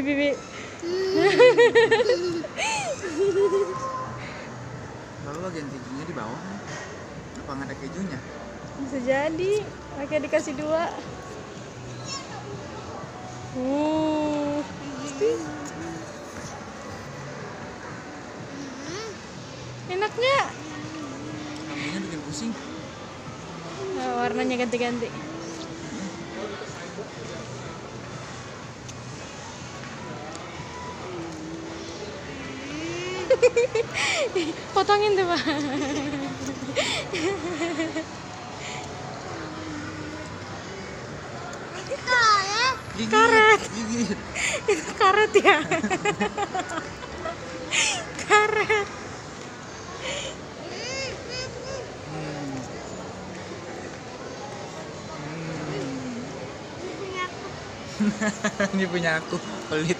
Bibi. Lalu bagian kejunya di bawah. Apa nggak ada kejunya? Bisa jadi. Oke, dikasih 2. Enaknya. Rambutnya bikin pusing. Nah, warnanya ganti-ganti. Potongin tuh, Pak. Karet. Gigit. Itu karet ya. Karet. Ini punya aku, pelit.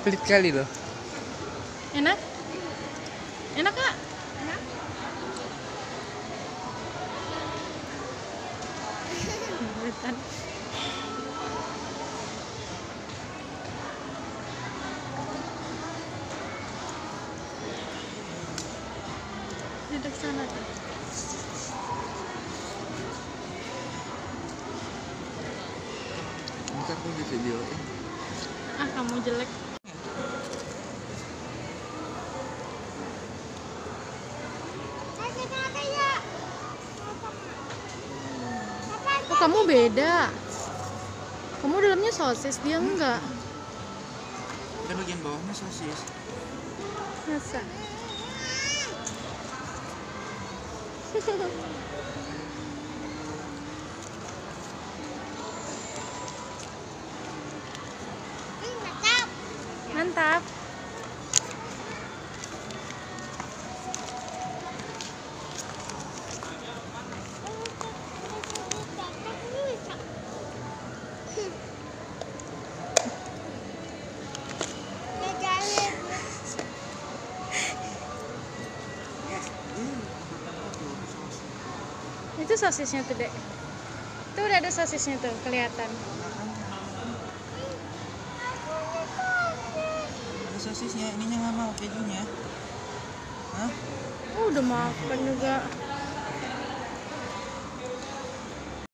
Pelit kali loh. Enak? Enak Kak? Enak. Betan. Duduk sana tuh. Ntar aku di videoin. Ah, kamu jelek. Oh, kamu beda. Kamu dalamnya sosis, dia enggak. Dan bagian bawahnya sosis. Masa? Mantap. Itu sosisnya tuh, Dek. Itu udah ada sosisnya tuh, kelihatan. Ada sosisnya, ininya nggak mau kejunya. Hah? Oh, udah makan juga.